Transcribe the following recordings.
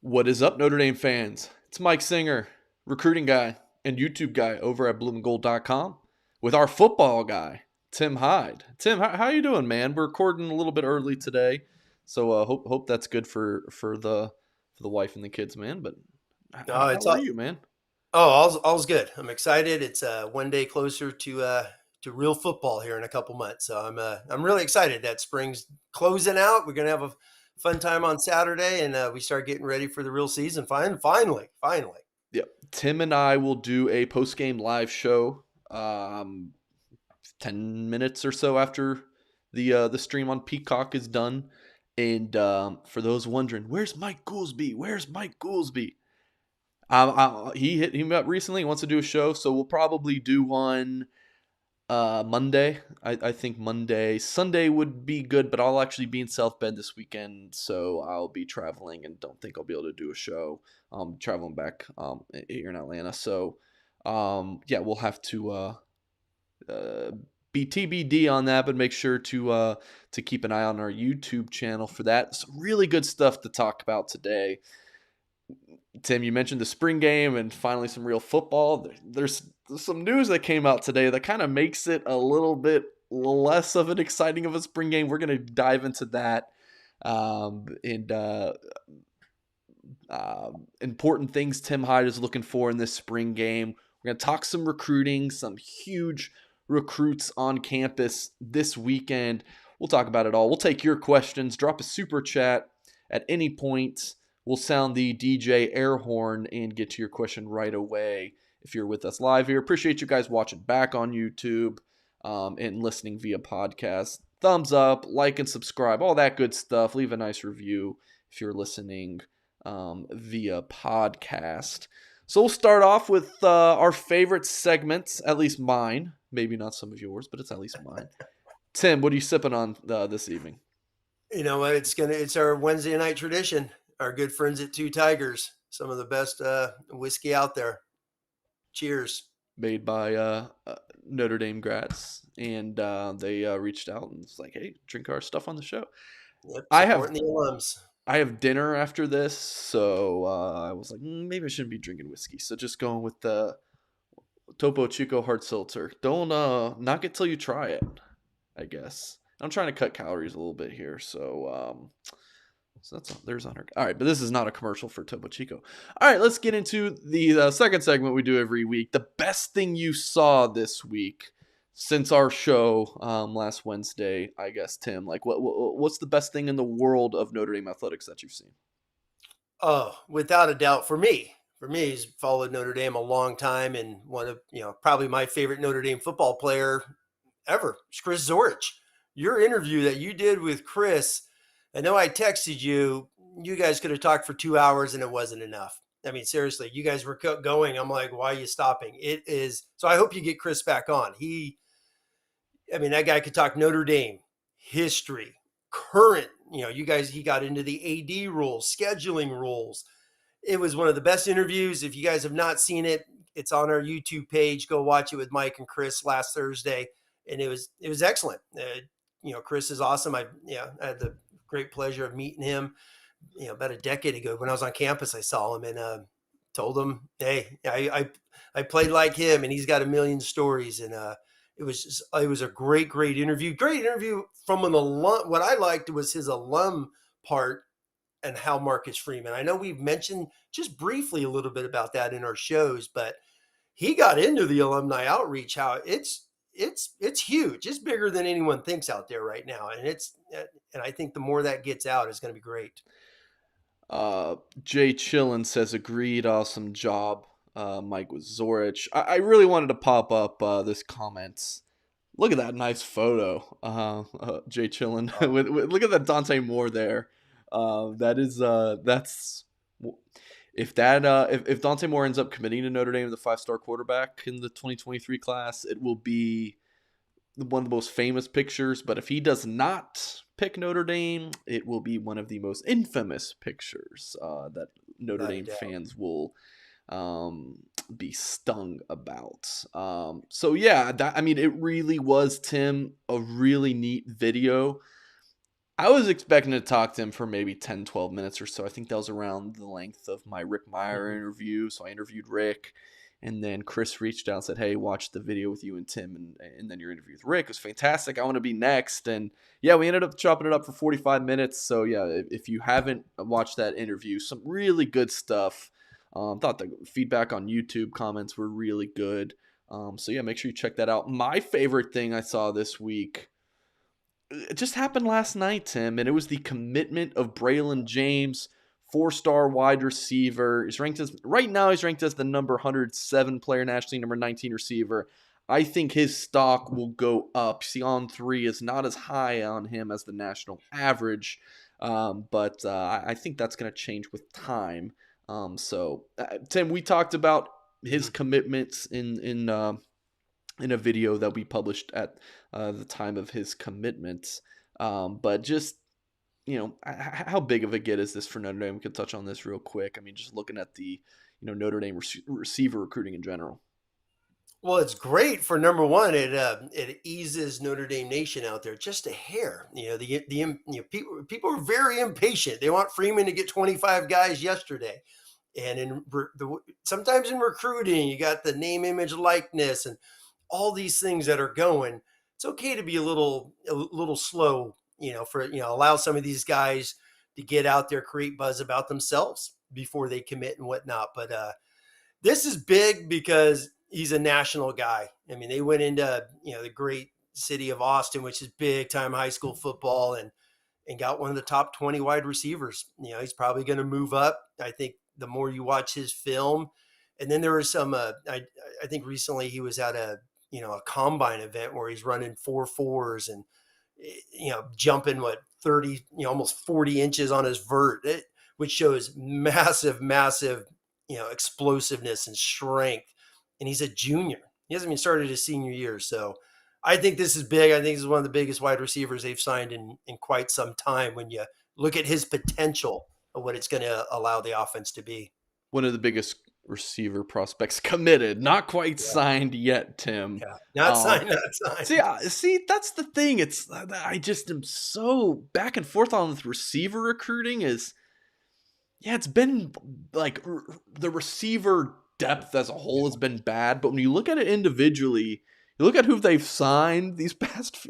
What is up, Notre Dame fans? It's Mike Singer, recruiting guy and YouTube guy over at blueandgold.com with our football guy, Tim Hyde. Tim, how you doing, man? We're recording a little bit early today, so hope that's good for the wife and the kids, man. But Oh, how it's are all. you, man? All's good. I'm excited. It's one day closer to real football here in a couple months. So I'm really excited that spring's closing out. We're gonna have a fun time on Saturday, and we start getting ready for the real season. Finally. Yep. Tim and I will do a post game live show, 10 minutes or so after the stream on Peacock is done. And for those wondering, where's Mike Goolsby? Where's Mike Goolsby? He hit him up recently. He wants to do a show, so we'll probably do one Monday. I think Monday. Sunday would be good, but I'll actually be in South Bend this weekend, so I'll be traveling and don't think I'll be able to do a show. Traveling back here in Atlanta, so yeah, we'll have to uh, be TBD on that, but make sure to keep an eye on our YouTube channel for that. Some really good stuff to talk about today. Tim, you mentioned the spring game and finally some real football. There's some news that came out today that kind of makes it a little bit less of an exciting of a spring game. We're going to dive into that and important things Tim Hyde is looking for in this spring game. We're going to talk some recruiting, some huge recruits on campus this weekend. We'll talk about it all. We'll take your questions. Drop a super chat at any point. We'll sound the DJ air horn and get to your question right away if you're with us live here. Appreciate you guys watching back on YouTube and listening via podcast. Thumbs up, like and subscribe, all that good stuff. Leave a nice review if you're listening via podcast. So we'll start off with our favorite segments, at least mine. Maybe not some of yours, but it's at least mine. Tim, what are you sipping on this evening? You know what? It's our Wednesday night tradition. Our good friends at Two Tigers, some of the best whiskey out there. Cheers. Made by Notre Dame grads, and they reached out and was like, "Hey, drink our stuff on the show." Yep, I have supporting the alums. I have dinner after this, so I was like, maybe I shouldn't be drinking whiskey. So just going with the Topo Chico hard seltzer. Don't knock it till you try it. I guess I'm trying to cut calories a little bit here, so there's on her. All right, but this is not a commercial for Topo Chico. All right, let's get into the second segment we do every week. The best thing you saw this week since our show last Wednesday, I guess. Tim, like what's the best thing in the world of Notre Dame athletics that you've seen? Oh, without a doubt, for me, he's followed Notre Dame a long time, and one of probably my favorite Notre Dame football player ever, is Chris Zorich. Your interview that you did with Chris, I know I texted you. You guys could have talked for 2 hours, and it wasn't enough. I mean, seriously, you guys were going. I'm like, why are you stopping? It is. So I hope you get Chris back on. I mean, that guy could talk Notre Dame history, current. You guys, he got into the AD rules, scheduling rules. It was one of the best interviews. If you guys have not seen it, it's on our YouTube page. Go watch it with Mike and Chris last Thursday, and it was excellent. Chris is awesome. I had the great pleasure of meeting him. About a decade ago when I was on campus, I saw him and told him, "Hey, I played like him, and he's got a million stories." And it was a great interview. Great interview from an alum. What I liked was his alum part and how Marcus Freeman. I know we've mentioned just briefly a little bit about that in our shows, but he got into the alumni outreach. How it's huge. It's bigger than anyone thinks out there right now, and I think the more that gets out is going to be great. Jay Chillin says agreed, awesome job, Mike with Zorich. I really wanted to pop up this comments. Look at that nice photo, Jay Chillin. Look at that Dante Moore there. That's if Dante Moore ends up committing to Notre Dame, the 5-star quarterback in the 2023 class, it will be one of the most famous pictures. But if he does not pick Notre Dame, it will be one of the most infamous pictures that Notre Without a Dame doubt. fans will be stung about. So yeah, I mean, it really was, Tim, a really neat video. I was expecting to talk to him for maybe 10, 12 minutes or so. I think that was around the length of my Rick Meyer Mhm. interview. So I interviewed Rick, and then Chris reached out and said, "Hey, watch the video with you and Tim, and then your interview with Rick. It was fantastic. I want to be next." And yeah, we ended up chopping it up for 45 minutes. So yeah, if you haven't watched that interview, some really good stuff. Thought the feedback on YouTube comments were really good. So yeah, make sure you check that out. My favorite thing I saw this week, it just happened last night, Tim, and it was the commitment of Braylon James, 4-star wide receiver. He's ranked as right now. He's ranked as the number 107 player nationally, number 19 receiver. I think his stock will go up. See, on three is not as high on him as the national average, but I think that's going to change with time. Tim, we talked about his Mhm. commitments in a video that we published at the time of his commitments. But just, how big of a get is this for Notre Dame? We could touch on this real quick. I mean, just looking at the, Notre Dame receiver recruiting in general. Well, it's great for number one. It eases Notre Dame Nation out there just a hair. People are very impatient. They want Freeman to get 25 guys yesterday, and sometimes in recruiting, you got the name, image, likeness, and all these things that are going. It's okay to be a little slow. Allow some of these guys to get out there, create buzz about themselves before they commit and whatnot. But this is big because he's a national guy. I mean, they went into the great city of Austin, which is big time high school football, and got one of the top 20 wide receivers. He's probably going to move up. I think the more you watch his film, and then there was some. I think recently he was at a combine event where he's running 4.4s and jumping 30, almost 40 inches on his vert, which shows massive explosiveness and strength. And he's a junior. He hasn't even started his senior year. So I think this is big. I think this is one of the biggest wide receivers they've signed in quite some time when you look at his potential of what it's going to allow the offense to be. One of the biggest receiver prospects committed, not quite Yeah. signed yet, Tim. Yeah. Not Um, signed, not See, signed. see, that's the thing. It's I just am so back and forth on with receiver recruiting. Yeah, it's been like the receiver depth as a whole has been bad, but when you look at it individually, you look at who they've signed these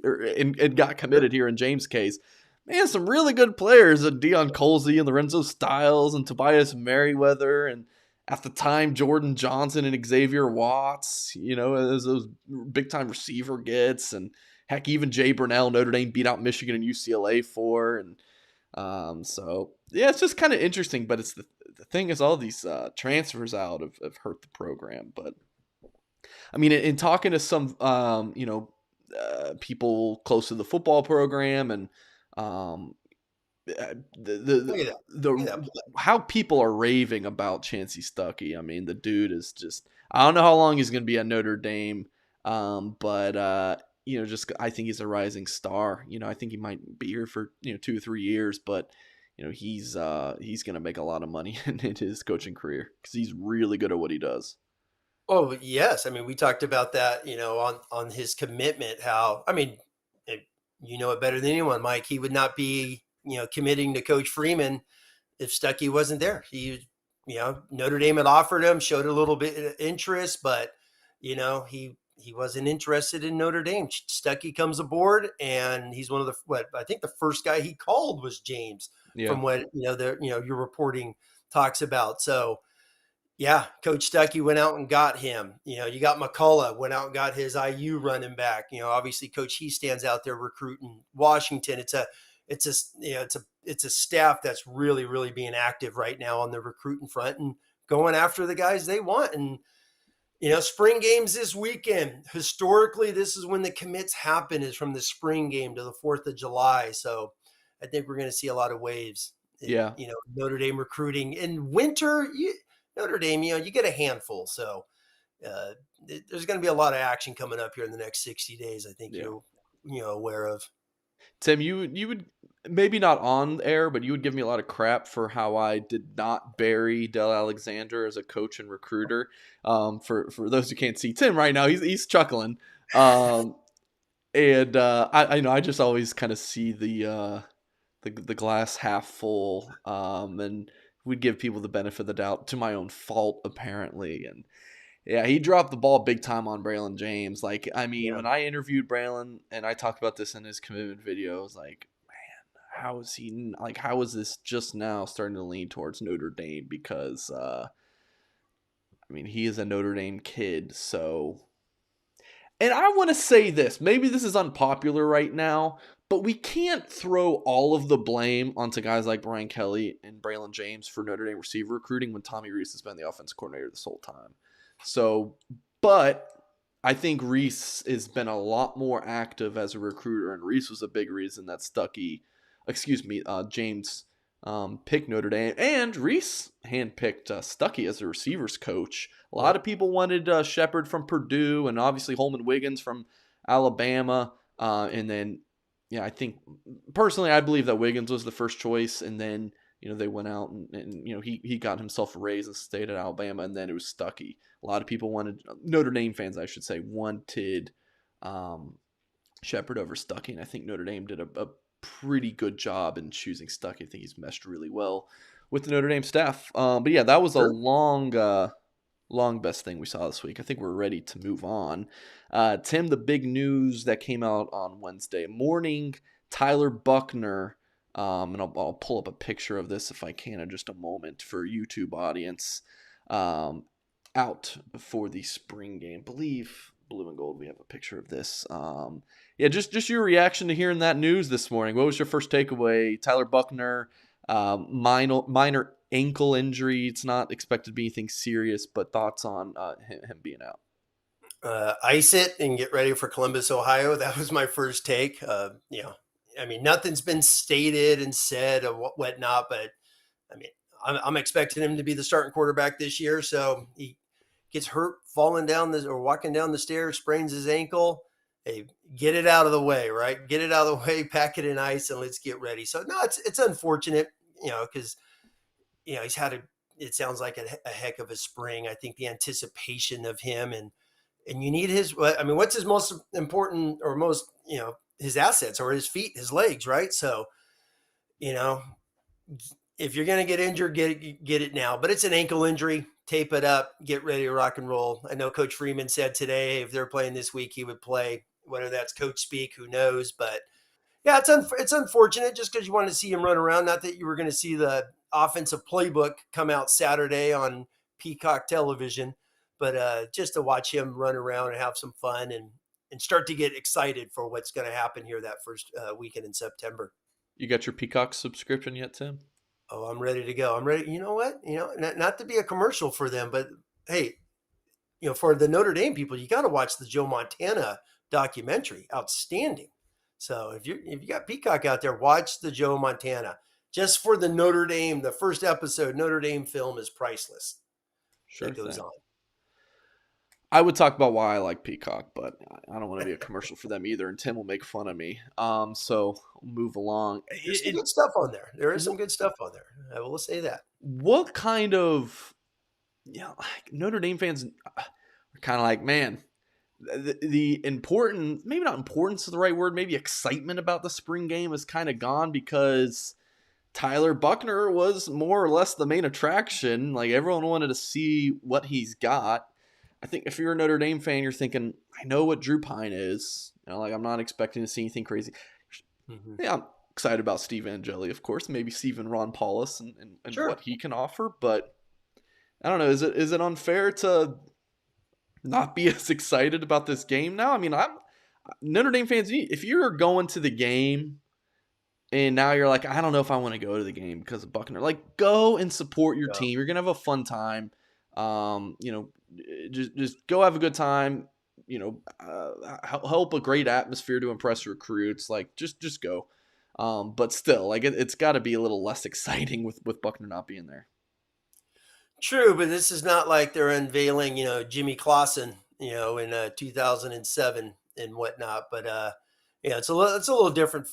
and got committed here in James' case. Man, some really good players: Deion Colsey and Lorenzo Styles and Tobias Merriweather, and at the time Jordan Johnson and Xavier Watts. As those big time receiver gets, and heck, even Jay Burnell, Notre Dame beat out Michigan and UCLA for, and so yeah, it's just kind of interesting, but the thing is all these transfers out have hurt the program. But I mean, in talking to some people close to the football program and um, the, Look the at that. Look at that the play. how people are raving about Chancey Stuckey. I mean, the dude is just, I don't know how long he's going to be at Notre Dame, but just I think he's a rising star. I think he might be here for 2 or 3 years, but he's going to make a lot of money in his coaching career because he's really good at what he does. Oh, yes. I mean, we talked about that, on his commitment, how, I mean, it, you know it better than anyone, Mike. He would not be, committing to Coach Freeman if Stuckey wasn't there. Notre Dame had offered him, showed a little bit of interest, but, he wasn't interested in Notre Dame. Stuckey comes aboard, and he's one of what I think the first guy he called was James, Yeah, from what, your reporting talks about. So, yeah, Coach Stuckey went out and got him. You got McCullough, went out and got his IU running back. Obviously Coach He stands out there recruiting Washington. It's a staff that's really being active right now on the recruiting front and going after the guys they want. And spring games this weekend. Historically, this is when the commits happen, is from the spring game to the 4th of July. So I think we're going to see a lot of waves. yeah. Notre Dame recruiting in winter. Notre Dame, you get a handful. So uh, there's going to be a lot of action coming up here in the next 60 days. I think Yeah. you're aware of. Tim, you would maybe not on air, but you would give me a lot of crap for how I did not bury Del Alexander as a coach and recruiter. For those who can't see Tim right now, he's chuckling. And I just always kind of see the glass half full, and we'd give people the benefit of the doubt to my own fault apparently. And yeah, he dropped the ball big time on Braylon James. Like, I mean, Yeah. when I interviewed Braylon and I talked about this in his commitment video, I was like, how is this just now starting to lean towards Notre Dame? Because I mean, he is a Notre Dame kid, so. And I want to say this. Maybe this is unpopular right now, but we can't throw all of the blame onto guys like Brian Kelly and Braylon James for Notre Dame receiver recruiting when Tommy Rees has been the offensive coordinator this whole time. So, but I think Rees has been a lot more active as a recruiter, and Rees was a big reason that James picked Notre Dame, and Rees handpicked Stuckey as a receivers coach. A lot Yep. of people wanted Shepard from Purdue, and obviously Holman Wiggins from Alabama, and then yeah, I think personally I believe that Wiggins was the first choice, and then they went out and he got himself a raise and stayed at Alabama, and then it was Stuckey. A lot of people wanted Notre Dame fans, I should say, wanted Shepard over Stuckey, and I think Notre Dame did a pretty good job in choosing Stuckey. I think he's meshed really well with the Notre Dame staff. But yeah, that was a Sure. long best thing we saw this week. I think we're ready to move on. Tim, the big news that came out on Wednesday morning, Tyler Buchner, and I'll pull up a picture of this if I can in just a moment for YouTube audience, out for the spring game. I believe blue and gold, we have a picture of this. Yeah, just your reaction to hearing that news this morning. What was your first takeaway? Tyler Buchner, minor ankle injury. It's not expected to be anything serious, but thoughts on him being out. Ice it and get ready for Columbus, Ohio. That was my first take. I mean, nothing's been stated and said or whatnot, but I mean, I'm expecting him to be the starting quarterback this year. So he gets hurt falling down or walking down the stairs, sprains his ankle. Hey, get it out of the way, right? Get it out of the way, pack it in ice, and let's get ready. So no, it's unfortunate, because he's had it sounds like a heck of a spring. I think the anticipation of him and you need what's his most important or most, his assets or his feet, his legs, right? So, you know, if you're going to get injured, get it now. But it's an ankle injury. Tape it up. Get ready to rock and roll. I know Coach Freeman said today if they're playing this week, he would play. Whether that's coach speak, who knows? But yeah, it's unfortunate just because you want to see him run around. Not that you were going to see the offensive playbook come out Saturday on Peacock Television, but just to watch him run around and have some fun and start to get excited for what's going to happen here that first weekend in September. You got your Peacock subscription yet, Tim? Oh, I'm ready to go. I'm ready. You know what? Not to be a commercial for them, but hey, for the Notre Dame people, you got to watch the Joe Montana documentary. Outstanding. So if you got Peacock out there, watch the Joe Montana. Just for the Notre Dame, the first episode, Notre Dame film is priceless. Sure That goes thing. on. I would talk about why I like Peacock, but I don't want to be a commercial for them either, and Tim will make fun of me. So we'll move along. There's some good stuff on there. There is some good stuff on there. I will say that. What kind of like Notre Dame fans are kind of like, man, the important, maybe not importance is the right word, maybe excitement about the spring game is kind of gone because Tyler Buchner was more or less the main attraction. Like everyone wanted to see what he's got. I think if you're a Notre Dame fan, you're thinking, I know what Drew Pine is. Like I'm not expecting to see anything crazy. Mm-hmm. Yeah, I'm excited about Steve Angeli, of course. Maybe Stephen Ron Paulus and Sure. what he can offer. But I don't know. Is it unfair to not be as excited about this game now? I mean, I'm Notre Dame fans. If you're going to the game and now you're like, I don't know if I want to go to the game because of Buckner. Like, go and support your Yeah. team. You're gonna have a fun time. Just go have a good time. Help a great atmosphere to impress recruits. Like, just go. But still, like it's got to be a little less exciting with Buckner not being there. True, but this is not like they're unveiling, Jimmy Clausen, in 2007 and whatnot. But it's a little different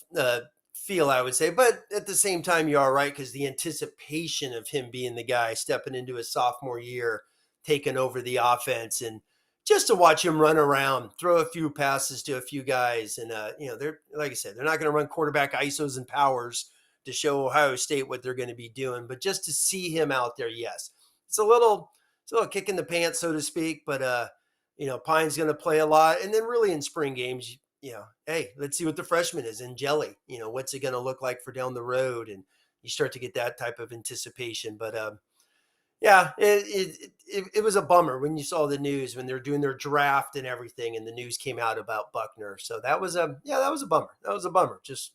feel, I would say. But at the same time, you are right because the anticipation of him being the guy stepping into his sophomore year, taking over the offense, and just to watch him run around, throw a few passes to a few guys, and they're like I said, they're not going to run quarterback ISOs and powers to show Ohio State what they're going to be doing. But just to see him out there, yes, it's a little kick in the pants, so to speak. But Pine's going to play a lot, and then really in spring games, hey, let's see what the freshman is in Jelly. What's it going to look like for down the road, and you start to get that type of anticipation. But yeah, it was a bummer when you saw the news when they're doing their draft and everything, and the news came out about Buckner. So that was a bummer. That was a bummer. Just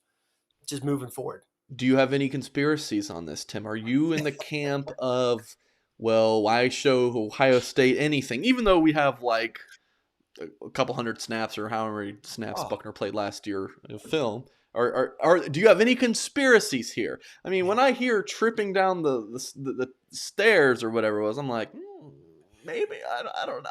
moving forward. Do you have any conspiracies on this, Tim? Are you in the camp of, well, why show Ohio State anything, even though we have like a couple hundred snaps or however many snaps Oh Buckner played last year in film? Do you have any conspiracies here? I mean, when man, I hear tripping down the stairs or whatever it was, I'm like, maybe I don't know.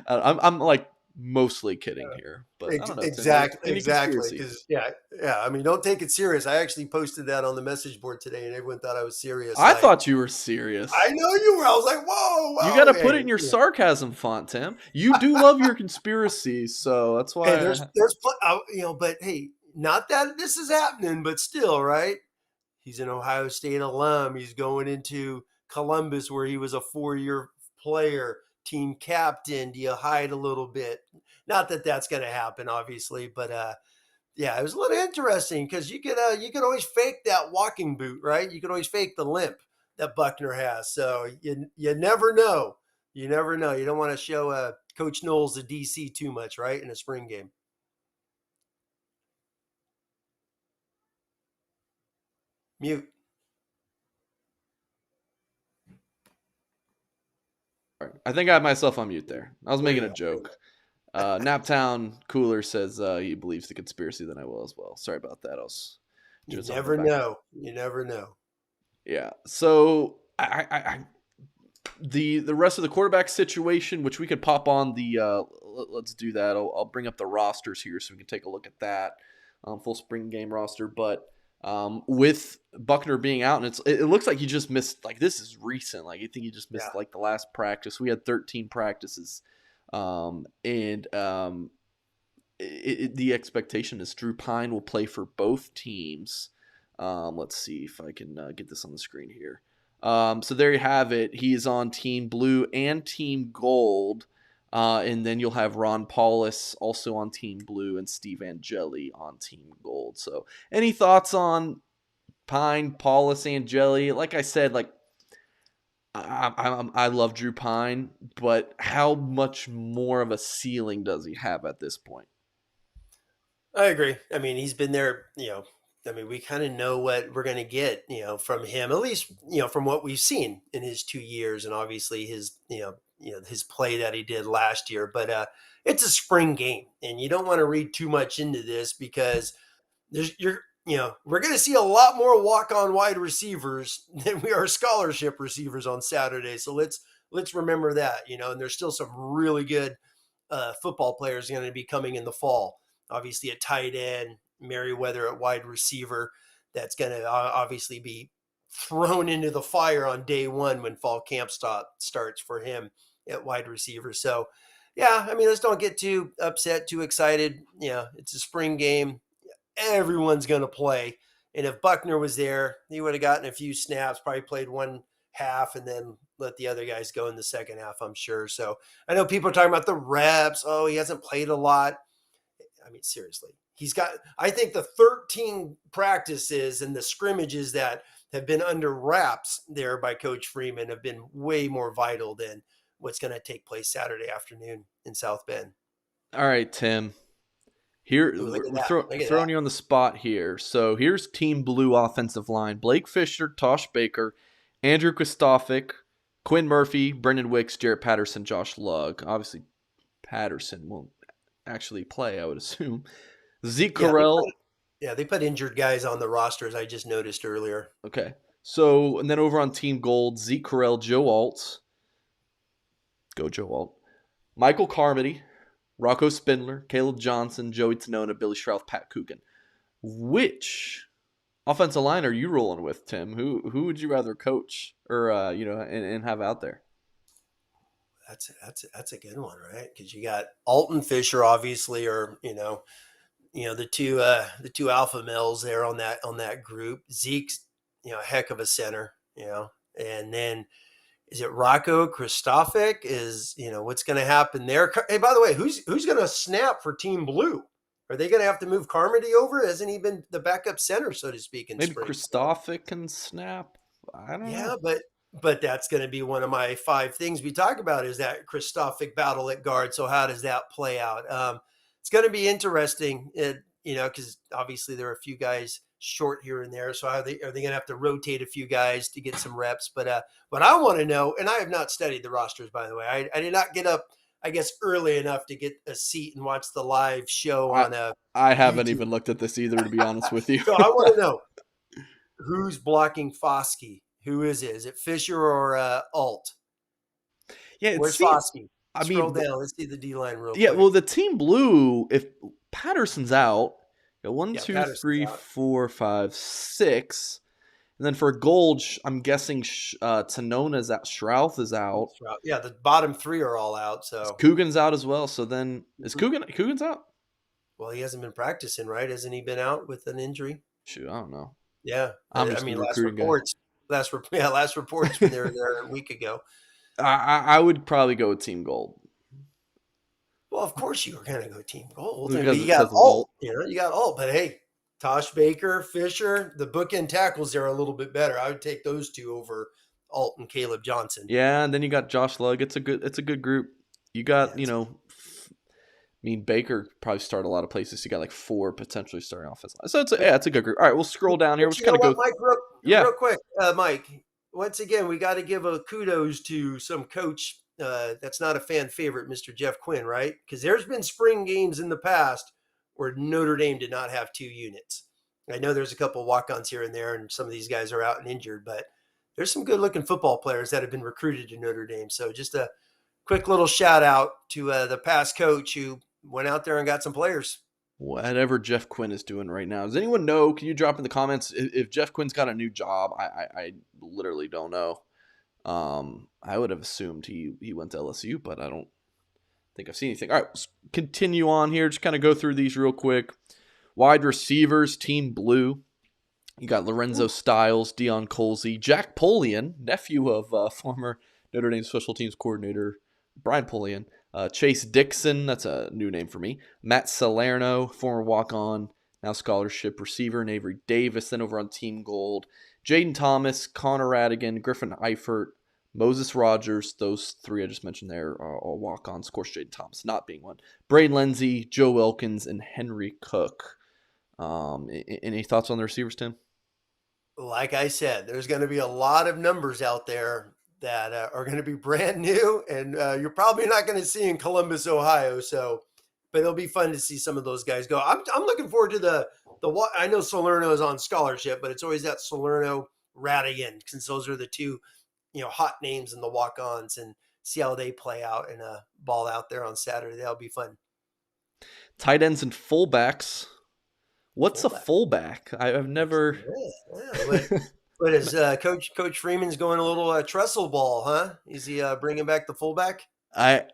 I'm like mostly kidding here, but I don't know, Tim. Any Exactly. conspiracies? Because yeah. I mean, don't take it serious. I actually posted that on the message board today, and everyone thought I was serious. I Like thought you were serious. I know you were. I was like, whoa, You got to whoa, put it hey, in your sarcasm font, Tim. You do love your conspiracies, so that's hey, why. but hey, not that this is happening, but still, right? He's an Ohio State alum. He's going into Columbus, where he was a 4-year player, team captain. Do you hide a little bit? Not that that's going to happen, obviously, but yeah, it was a little interesting because you could always fake that walking boot, right? You could always fake the limp that Buckner has. So you never know. You never know. You don't want to show Coach Knowles the DC too much, right? In a spring game. Mute. I think I had myself on mute there. I was There making you a go. There you joke. Naptown Cooler says he believes the conspiracy, then I will as well. Sorry about that. I was go. You doing something in never the background. know. You never know. Yeah. So the rest of the quarterback situation, which we could pop on the let's do that. I'll bring up the rosters here so we can take a look at that full spring game roster. But with Buckner being out, and it looks like he just missed, like, this is recent. Like, I think he just Yeah. missed like the last practice. We had 13 practices, and the expectation is Drew Pine will play for both teams. Let's see if I can get this on the screen here. So there you have it. He is on Team Blue and Team Gold. And then you'll have Ron Paulus also on Team Blue and Steve Angeli on Team Gold. So any thoughts on Pine, Paulus, Angeli? Like I said, like I love Drew Pine, but how much more of a ceiling does he have at this point? I agree. I mean, he's been there, I mean, we kind of know what we're going to get, from him, at least, from what we've seen in his 2 years and obviously his, his play that he did last year. But it's a spring game and you don't want to read too much into this because we're going to see a lot more walk-on wide receivers than we are scholarship receivers on Saturday. So let's remember that, and there's still some really good football players going to be coming in the fall. Obviously, a tight end, Merriweather at wide receiver. That's going to obviously be thrown into the fire on day one when fall camp starts for him at wide receiver. So, yeah, I mean, let's don't get too upset, too excited. It's a spring game. Everyone's going to play. And if Buckner was there, he would have gotten a few snaps, probably played one half, and then let the other guys go in the second half, I'm sure. So I know people are talking about the reps. Oh, he hasn't played a lot. I mean, seriously, I think the 13 practices and the scrimmages that have been under wraps there by Coach Freeman have been way more vital than what's going to take place Saturday afternoon in South Bend. All right, Tim. Here Ooh, look at we're that. Look at throwing that. you on the spot here. So here's Team Blue offensive line: Blake Fisher, Tosh Baker, Andrew Kristofic, Quinn Murphy, Brendan Wicks, Jarrett Patterson, Josh Lugg. Obviously, Patterson won't actually play, I would assume. Zeke Yeah, Correll. they put injured guys on the rosters. I just noticed earlier. Okay. So, and then over on Team Gold, Zeke Correll, Joe Alt. Go Joe Alt. Michael Carmody, Rocco Spindler, Caleb Johnson, Joey Tenona, Billy Schrouth, Pat Coogan. Which offensive line are you rolling with, Tim? Who would you rather coach or and have out there? That's a good one, right? Because you got Alton Fisher, obviously, or the two alpha males there on that group. Zeke's a heck of a center, and then is it Rocco Kristofik? Is what's going to happen there? Hey, by the way, who's going to snap for Team Blue? Are they going to have to move Carmody over? Hasn't he been the backup center, so to speak, in Maybe spring? So Kristofic can snap. I don't know. yeah, but that's going to be one of my five things we talk about is that Kristofik battle at guard. So how does that play out? It's going to be interesting, because obviously there are a few guys short here and there. So are they going to have to rotate a few guys to get some reps? But what I want to know, and I have not studied the rosters, by the way. I did not get up, I guess, early enough to get a seat and watch the live show I on I haven't YouTube. even looked at this either, to be honest with you. So I want to know who's blocking Foskey. Who is it? Is it Fisher or Alt? Yeah, it Where's seems. Foskey? I Scroll mean, down. Let's see the D line real yeah. quick. Well, the team blue. If Patterson's out, got one, Yeah, two, Patterson's three, out. 4, 5, 6, and then for gold, I'm guessing Tanona's out. Strouth is out. Yeah, the bottom three are all out. So, Coogan's out as well. So then is Coogan's out? well, he hasn't been practicing, right? Hasn't he been out with an injury? Shoot, I don't know. Yeah, I'm I just the mean, recruiting guy. last reports when they were there a week ago. I would probably go with Team Gold Well, of course you were going to go Team Gold. I mean, but because of Alt. You got Alt. But hey, Tosh Baker, Fisher, the bookend tackles there are a little bit better. I would take those two over Alt and Caleb Johnson. Yeah, and then you got Josh Lugg. It's a good group. You got Yeah, I mean, Baker probably start a lot of places. You got like 4 potentially starting offense line. So it's a good group. All right, we'll scroll down here. We'll but just you know kind of what, go. Mike? Yeah, Real quick, Mike. Once again, we got to give a kudos to some coach that's not a fan favorite, Mr. Jeff Quinn, right? Because there's been spring games in the past where Notre Dame did not have 2 units. I know there's a couple walk-ons here and there, and some of these guys are out and injured, but there's some good-looking football players that have been recruited to Notre Dame. So just a quick little shout out to the past coach who went out there and got some players. whatever Jeff Quinn is doing right now. Does anyone know? Can you drop in the comments if Jeff Quinn's got a new job? I literally don't know. I would have assumed he went to LSU, but I don't think I've seen anything. All right, let's continue on here. Just kind of go through these real quick. Wide receivers, Team Blue. You got Lorenzo Styles, Deion Colsey, Jack Polian, nephew of former Notre Dame special teams coordinator Brian Polian, Chase Dixon, that's a new name for me, Matt Salerno, former walk-on, now scholarship receiver, and Avery Davis. Then over on Team Gold, Jaden Thomas, Connor Radigan, Griffin Eifert, Moses Rogers, those 3 I just mentioned there are all walk-ons. Of course, Jaden Thomas not being one. Braden Lindsey, Joe Wilkins, and Henry Cook. Any thoughts on the receivers, Tim? Like I said, there's going to be a lot of numbers out there that are going to be brand new, and you're probably not going to see in Columbus, Ohio. So, but it'll be fun to see some of those guys go. I'm looking forward to the. I know Salerno is on scholarship, but it's always that Salerno Radigan, since those are the 2, hot names in the walk-ons, and see how they play out and ball out there on Saturday. That'll be fun. Tight ends and fullbacks. What's a fullback? I've never. Yeah. What is Coach Freeman's going a little trestle ball, huh? Is he bringing back the fullback? I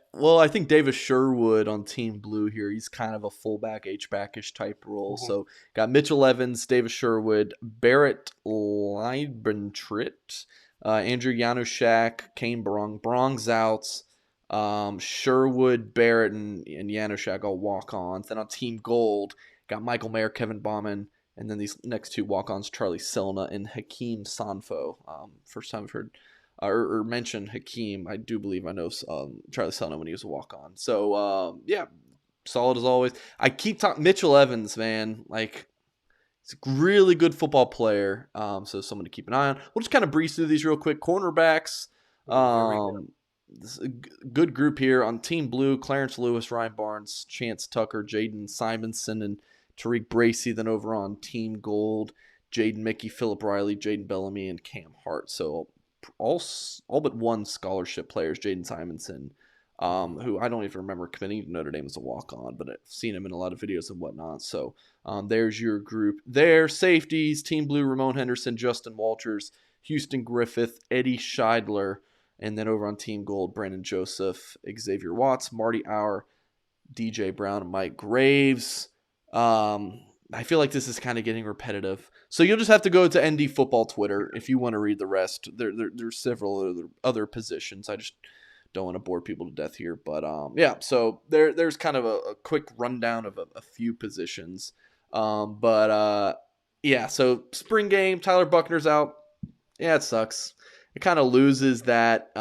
think Davis Sherwood on Team Blue here. He's kind of a fullback, H-backish type role. Mm-hmm. So got Mitchell Evans, Davis Sherwood, Barrett Leibentrit, Andrew Januszak, Kane Brong's out. Sherwood, Barrett, and Januszak all walk-ons. Then on Team Gold, got Michael Mayer, Kevin Bauman, and then these next 2 walk-ons, Charlie Selna and Hakeem Sanfo. First time I've heard or mentioned Hakeem. I do believe I know Charlie Selna when he was a walk-on. So, yeah, solid as always. I keep talking Mitchell Evans, man. Like, he's a really good football player. So someone to keep an eye on. We'll just kind of breeze through these real quick. Cornerbacks. This is a good group here on Team Blue. Clarence Lewis, Ryan Barnes, Chance Tucker, Jaden Simonson, and Tariq Bracy. Then over on Team Gold, Jaden Mickey, Philip Riley, Jaden Bellamy, and Cam Hart. So all but one scholarship players, Jaden Simonson, who I don't even remember committing to Notre Dame as a walk-on, but I've seen him in a lot of videos and whatnot. So there's your group there. Safeties, Team Blue, Ramon Henderson, Justin Walters, Houston Griffith, Eddie Scheidler, and then over on Team Gold, Brandon Joseph, Xavier Watts, Marty Auer, DJ Brown, and Mike Graves. I feel like this is kind of getting repetitive. So you'll just have to go to ND Football Twitter if you want to read the rest. There's several other positions. I just don't want to bore people to death here. But yeah, so there's kind of a quick rundown of a few positions. Yeah, so spring game, Tyler Buchner's out. Yeah, it sucks. It kind of loses that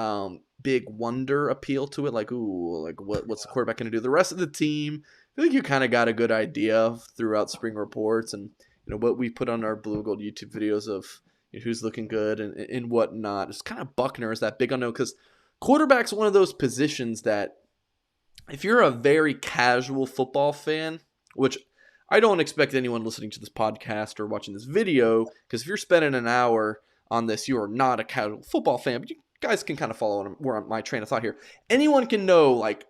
big wonder appeal to it. Like, ooh, like what's the quarterback going to do? The rest of the team, I think you kind of got a good idea throughout spring reports and what we put on our blue and gold YouTube videos of who's looking good and whatnot. It's kind of Buckner is that big unknown because quarterback's one of those positions that if you're a very casual football fan, which I don't expect anyone listening to this podcast or watching this video, because if you're spending an hour on this, you are not a casual football fan, but you guys can kind of follow where my train of thought here. Anyone can know, like,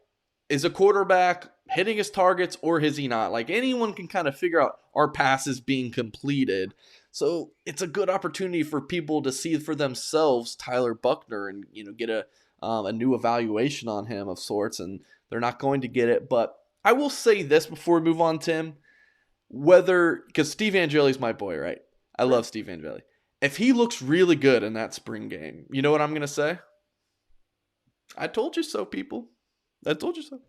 is a quarterback hitting his targets or is he not? Like, anyone can kind of figure out are passes being completed. So it's a good opportunity for people to see for themselves Tyler Buchner and get a new evaluation on him of sorts, and they're not going to get it. But I will say this before we move on, Tim, because Steve Angeli's my boy, right? I love Steve Angeli. If he looks really good in that spring game, you know what I'm going to say? I told you so, people. I told you so.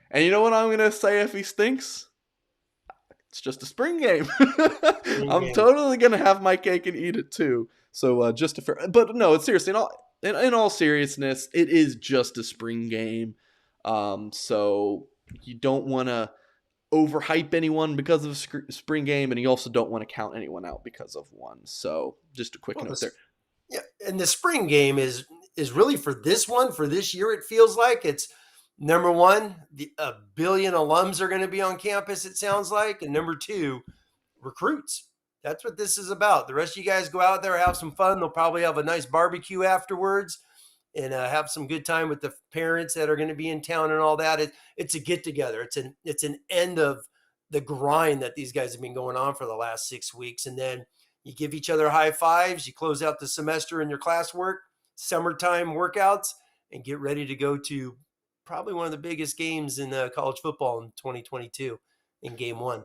And you know what I'm going to say if he stinks? It's just a spring game. I'm totally going to have my cake and eat it too. So but no, it's seriously, in all seriousness, it is just a spring game. So you don't want to overhype anyone because of a spring game, and you also don't want to count anyone out because of one. So just a quick note there. Yeah, and the spring game is really for this year. It feels like it's number one, a billion alums are going to be on campus. It sounds like, and number two, recruits. That's what this is about. The rest of you guys go out there, have some fun. They'll probably have a nice barbecue afterwards and have some good time with the parents that are going to be in town and all that. It's a get together. It's an end of the grind that these guys have been going on for the last 6 weeks. And then you give each other high fives. You close out the semester in your classwork, summertime workouts, and get ready to go to probably one of the biggest games in college football in 2022 in game one.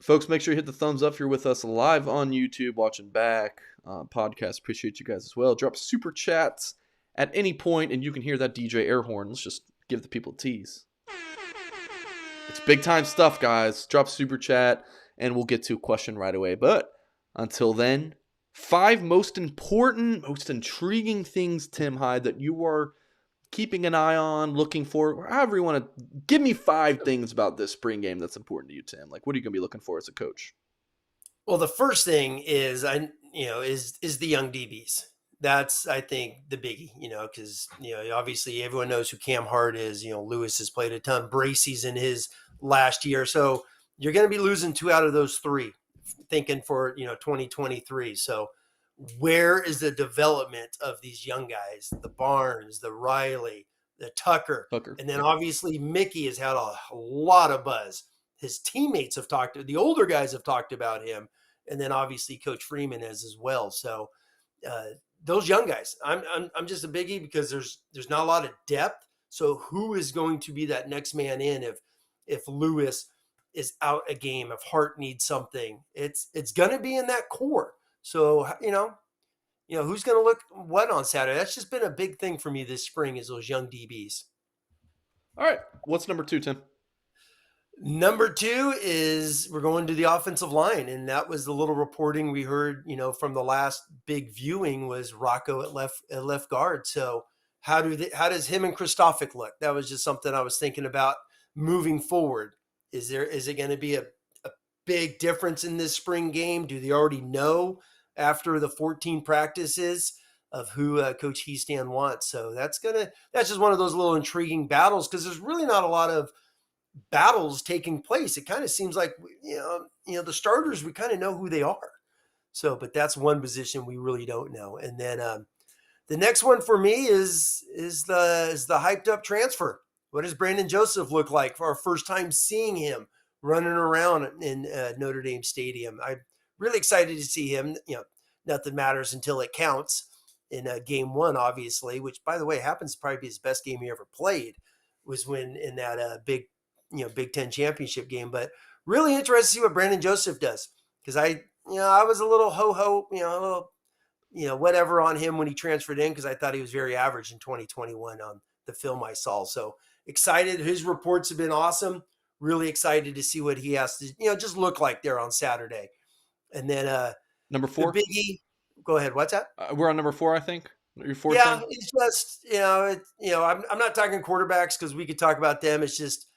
Folks, make sure you hit the thumbs up if you're with us live on YouTube, watching back. Podcast, appreciate you guys as well. Drop super chats at any point, and you can hear that DJ air horn. Let's just give the people a tease. It's big time stuff, guys. Drop super chat, and we'll get to a question right away. But until then, 5 most important, most intriguing things, Tim Hyde, that you are keeping an eye on, looking for, however you want to. Give me 5 things about this spring game that's important to you, Tim. Like, what are you going to be looking for as a coach? Well, the first thing is is the young DBs. That's, I think, the biggie, because, obviously everyone knows who Cam Hart is. Lewis has played a ton. Bracey's in his last year. So you're going to be losing 2 out of those 3, thinking for, 2023. So where is the development of these young guys, the Barnes, the Riley, the Tucker. And then obviously Mickey has had a lot of buzz. His teammates have the older guys have talked about him. And then obviously Coach Freeman has as well. So those young guys, I'm just a biggie because there's not a lot of depth. So who is going to be that next man in if Lewis is out a game, if Hart needs something? It's going to be in that core. So who's going to look what on Saturday? That's just been a big thing for me this spring is those young DBs. All right, what's number 2, Tim? Number 2 is we're going to the offensive line, and that was the little reporting we heard, from the last big viewing was Rocco at left guard. So how does him and Kristofik look? That was just something I was thinking about moving forward. Is it going to be a big difference in this spring game? Do they already know after the 14 practices of who Coach Heastan wants? So that's just one of those little intriguing battles because there's really not a lot of battles taking place. It kind of seems like the starters, we kind of know who they are. So, but that's one position we really don't know. And then the next one for me is the hyped up transfer. What does Brandon Joseph look like for our first time seeing him running around in Notre Dame Stadium? I'm really excited to see him. Nothing matters until it counts in game 1, obviously, which by the way happens to probably be his best game he ever played was when in that Big Ten championship game. But Really interested to see what Brandon Joseph does, because I was a little ho-ho, a little, whatever on him when he transferred in, because I thought he was very average in 2021 on the film I saw. So excited. His reports have been awesome. Really excited to see what he has to, just look like there on Saturday. And then Number the 4? biggie, go ahead. What's that? We're on number 4, I think. Your fourth Yeah, thing? it's just, I'm not talking quarterbacks because we could talk about them. It's just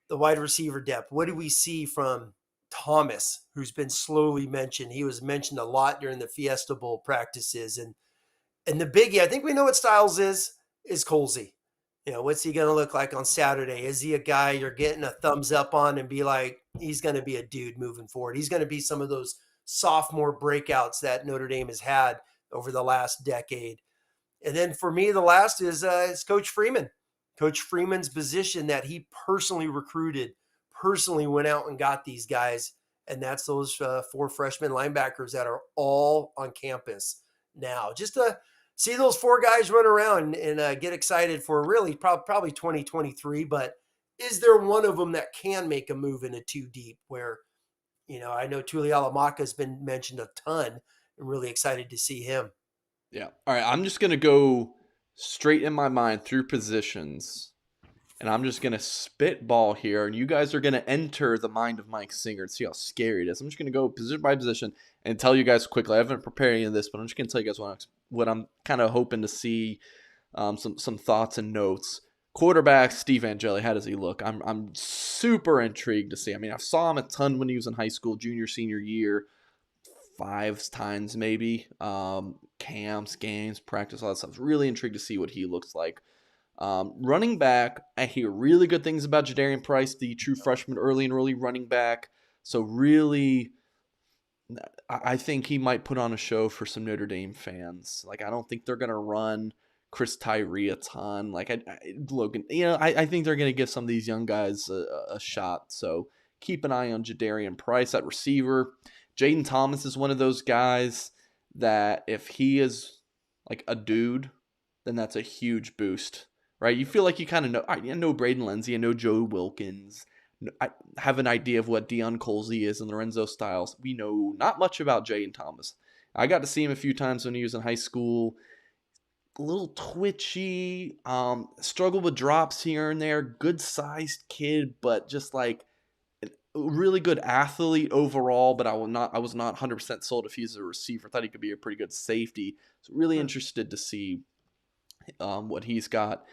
the wide receiver depth. What do we see from Thomas, who's been slowly mentioned? He was mentioned a lot during the Fiesta Bowl practices. And the biggie, I think we know what Styles is Colsey. What's he going to look like on Saturday? Is he a guy you're getting a thumbs up on and be like, he's going to be a dude moving forward? He's going to be some of those sophomore breakouts that Notre Dame has had over the last decade. And then for me, the last is Coach Freeman. Coach Freeman's position that he personally recruited, personally went out and got these guys. And that's those 4 freshman linebackers that are all on campus now. Just to see those 4 guys run around and get excited for really probably 2023. But is there one of them that can make a move in a 2 deep where, I know Tuli Alamaka has been mentioned a ton. I'm really excited to see him. Yeah. All right. I'm just going to go straight in my mind through positions, and I'm just going to spitball here, and you guys are going to enter the mind of Mike Singer and see how scary it is. I'm just going to go position by position and tell you guys quickly. I haven't prepared any of this, but I'm just going to tell you guys what I'm kind of hoping to see, some thoughts and notes. Quarterback, Steve Angeli, how does he look? I'm super intrigued to see. I mean, I saw him a ton when he was in high school, junior, senior year. 5 times maybe. Camps, games, practice, all that stuff. Really intrigued to see what he looks like. Running back, I hear really good things about Jadarian Price, the true freshman early running back. So really, I think he might put on a show for some Notre Dame fans. Like, I don't think they're going to run Chris Tyree a ton. Like, Logan, I think they're going to give some of these young guys a shot. So keep an eye on Jadarian Price at receiver. Jaden Thomas is one of those guys that if he is like a dude, then that's a huge boost, right? You feel like you kind of know. I know Braden Lindsey, I know Joe Wilkins. I have an idea of what Deion Colsey is and Lorenzo Styles. We know not much about Jaden Thomas. I got to see him a few times when he was in high school. A little twitchy, struggled with drops here and there. Good sized kid, but just like really good athlete overall, but I was not 100% sold if he's a receiver. I thought he could be a pretty good safety. So really interested to see what he's got.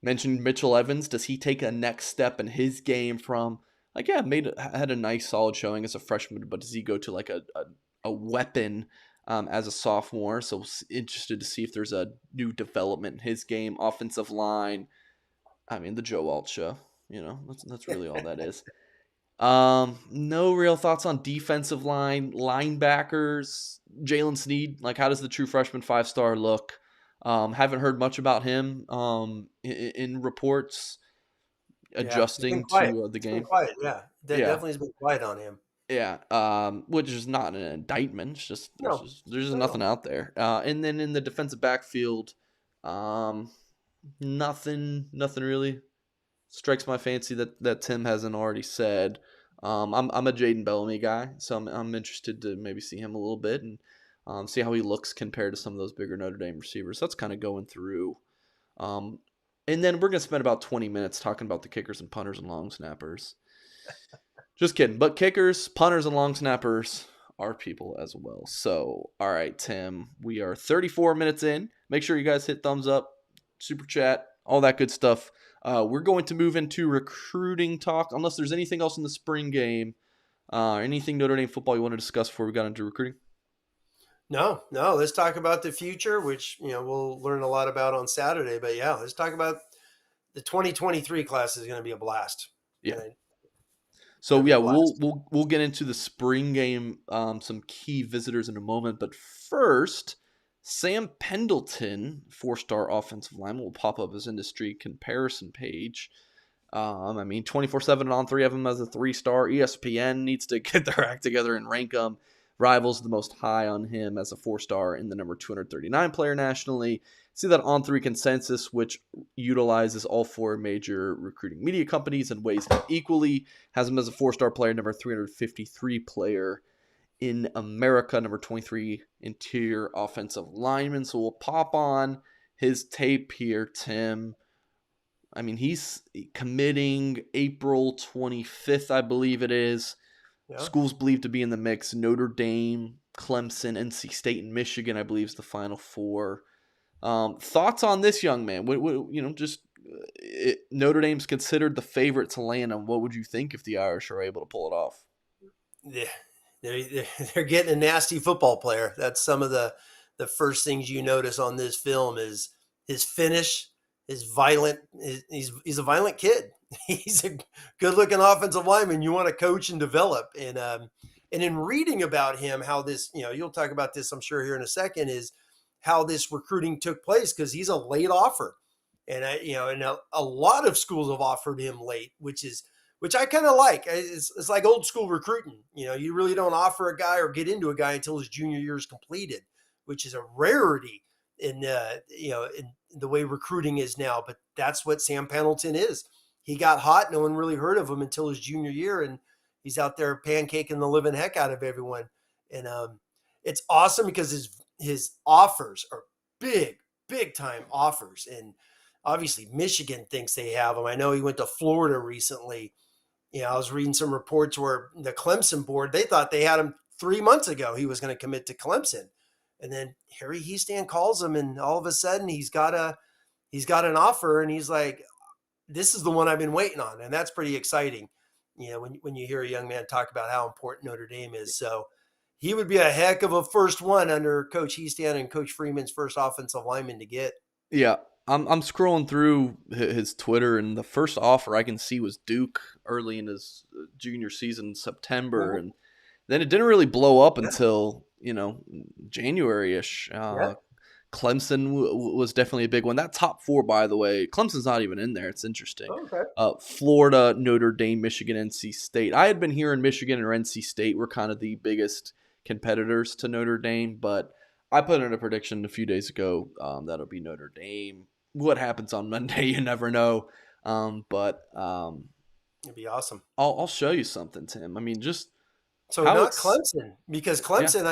Mentioned Mitchell Evans. Does he take a next step in his game from had a nice solid showing as a freshman, but does he go to like a weapon as a sophomore? So interested to see if there's a new development in his game. Offensive line. I mean, the Joe Alt show. That's really all that is. No real thoughts on defensive line, linebackers, Jalen Sneed. Like, how does the true freshman 5-star look? Haven't heard much about him in reports. Adjusting to the game. Been quiet, yeah. Yeah, Definitely has been quiet on him. Yeah, which is not an indictment. It's just there's just nothing out there. And then in the defensive backfield, nothing really strikes my fancy that Tim hasn't already said. I'm a Jaden Bellamy guy, so I'm interested to maybe see him a little bit and see how he looks compared to some of those bigger Notre Dame receivers. That's kind of going through. And then we're going to spend about 20 minutes talking about the kickers and punters and long snappers. Just kidding. But kickers, punters, and long snappers are people as well. So, all right, Tim, we are 34 minutes in. Make sure you guys hit thumbs up, super chat, all that good stuff. We're going to move into recruiting talk, unless there's anything else in the spring game, anything Notre Dame football you want to discuss before we got into recruiting. No. Let's talk about the future, which we'll learn a lot about on Saturday. But yeah, let's talk about the 2023 class is going to be a blast. Yeah. So yeah, we'll get into the spring game, some key visitors in a moment. But first, Sam Pendleton, 4-star offensive lineman, will pop up as industry comparison page. 24/7 on 3 of them as a 3-star. ESPN needs to get their act together and rank them. Rivals the most high on him as a 4-star and the number 239 player nationally. See that On3 consensus, which utilizes all 4 major recruiting media companies and weighs them equally, has him as a 4-star player, number 353 player in America, number 23 interior offensive lineman. So we'll pop on his tape here, Tim. I mean, he's committing April 25th, I believe it is. Yeah. Schools believed to be in the mix: Notre Dame, Clemson, NC State, and Michigan, I believe, is the final 4. Thoughts on this young man? Notre Dame's considered the favorite to land him. What would you think if the Irish are able to pull it off? Yeah, they're getting a nasty football player. That's some of the first things you notice on this film is his finish, his violent. He's a violent kid. He's a good looking offensive lineman you want to coach and develop. And in reading about him, how this, you'll talk about this, I'm sure, here in a second, is how this recruiting took place, because he's a late offer, and a lot of schools have offered him late, which I kind of like. It's like old school recruiting. You really don't offer a guy or get into a guy until his junior year is completed, which is a rarity in the way recruiting is now. But that's what Sam Pendleton is. He got hot. No one really heard of him until his junior year, and he's out there pancaking the living heck out of everyone. And it's awesome because his offers are big time offers. And obviously Michigan thinks they have him. I know he went to Florida recently. I was reading some reports where the Clemson board, they thought they had him 3 months ago. He was going to commit to Clemson. And then Harry Hiestand calls him, and all of a sudden he's got an offer, and he's like, this is the one I've been waiting on. And that's pretty exciting. When you hear a young man talk about how important Notre Dame is. So he would be a heck of a first one under Coach Hiestand and Coach Freeman's first offensive lineman to get. Yeah, I'm scrolling through his Twitter, and the first offer I can see was Duke early in his junior season, September, and then it didn't really blow up until January-ish. Clemson was definitely a big one. That top 4, by the way, Clemson's not even in there. It's interesting. Okay. Florida, Notre Dame, Michigan, NC State. I had been hearing Michigan or NC State were kind of the biggest competitors to Notre Dame, but I put in a prediction a few days ago that'll be Notre Dame. What happens on Monday, you never know. But it'd be awesome. I'll show you something, Tim. I mean, just so not Clemson, because Clemson,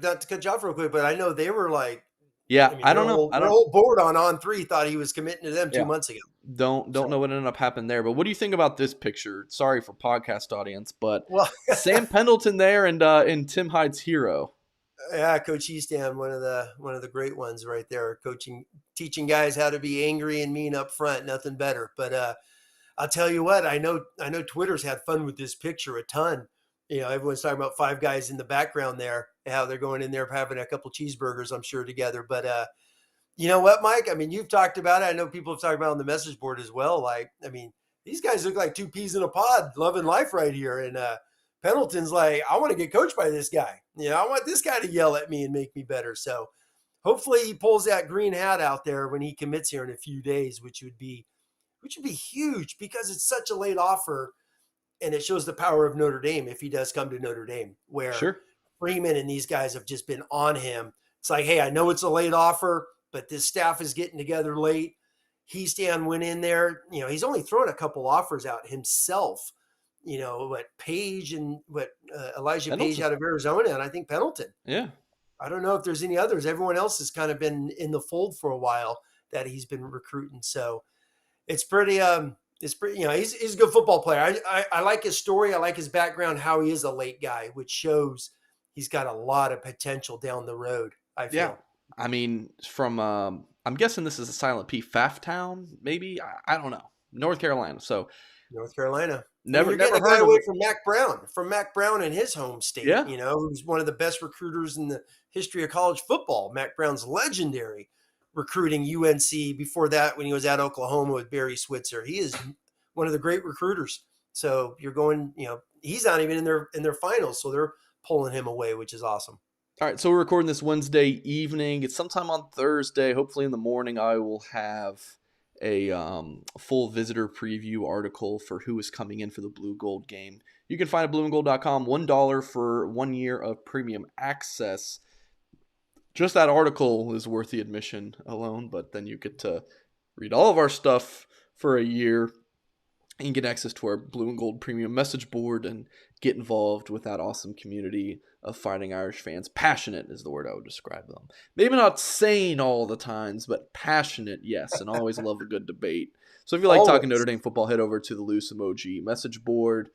not to cut you off real quick, but I know they were like, I don't know. Their whole board on 3 thought he was committing to them 2 months ago. Don't know what ended up happening there. But what do you think about this picture? Sorry for podcast audience, but Sam Pendleton there and Tim Hyde's hero. Yeah, Coach Hiestand, one of the great ones right there, teaching guys how to be angry and mean up front. Nothing better. But I'll tell you what, I know Twitter's had fun with this picture a ton. Everyone's talking about 5 guys in the background there, how they're going in there having a couple cheeseburgers, I'm sure, together. But you know what, Mike? I mean, you've talked about it. I know people have talked about it on the message board as well. Like, I mean, these guys look like 2 peas in a pod, loving life right here. And Pendleton's like, I want to get coached by this guy. I want this guy to yell at me and make me better. So hopefully he pulls that green hat out there when he commits here in a few days, which would be huge, because it's such a late offer. And it shows the power of Notre Dame if he does come to Notre Dame, where Freeman and these guys have just been on him. It's like, hey, I know it's a late offer, but this staff is getting together late. Hiestand went in there. He's only thrown a couple offers out himself. Page and Elijah Pendleton. Page out of Arizona, and I think Pendleton. Yeah. I don't know if there's any others. Everyone else has kind of been in the fold for a while that he's been recruiting. So it's pretty he's a good football player. I like his story. I like his background, how he is a late guy, which shows he's got a lot of potential down the road, I feel. Yeah. I mean, from I'm guessing this is a silent P, Pfafftown, maybe? I don't know. North Carolina. So North Carolina. Never getting heard a guy of away it. from Mac Brown in his home state, who's one of the best recruiters in the history of college football. Mac Brown's legendary recruiting UNC. Before that, when he was at Oklahoma with Barry Switzer, he is one of the great recruiters. So you're going, he's not even in their finals, so they're pulling him away, which is awesome. All right, so we're recording this Wednesday evening. It's sometime on Thursday. Hopefully in the morning I will have a full visitor preview article for who is coming in for the Blue Gold game. You can find it at blueandgold.com, $1 for 1 year of premium access. Just that article is worth the admission alone, but then you get to read all of our stuff for a year and get access to our blue and gold premium message board and get involved with that awesome community of Fighting Irish fans. Passionate is the word I would describe them. Maybe not sane all the times, but passionate, yes, and always love a good debate. So if you like talking Notre Always. Dame football, head over to the Loose Emoji message board,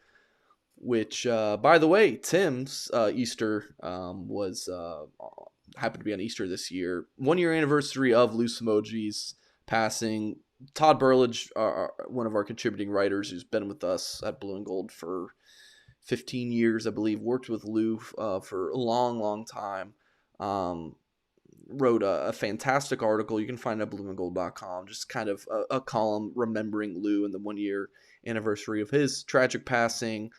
which, by the way, Tim's Easter was happened to be on Easter this year. 1 year anniversary of Loose Emojis passing. Todd Burlage, one of our contributing writers, who's been with us at Blue and Gold for 15 years, I believe, worked with Lou for a long, long time. Wrote a fantastic article. You can find it at blueandgold.com. Just kind of a column remembering Lou and the 1 year anniversary of his tragic passing.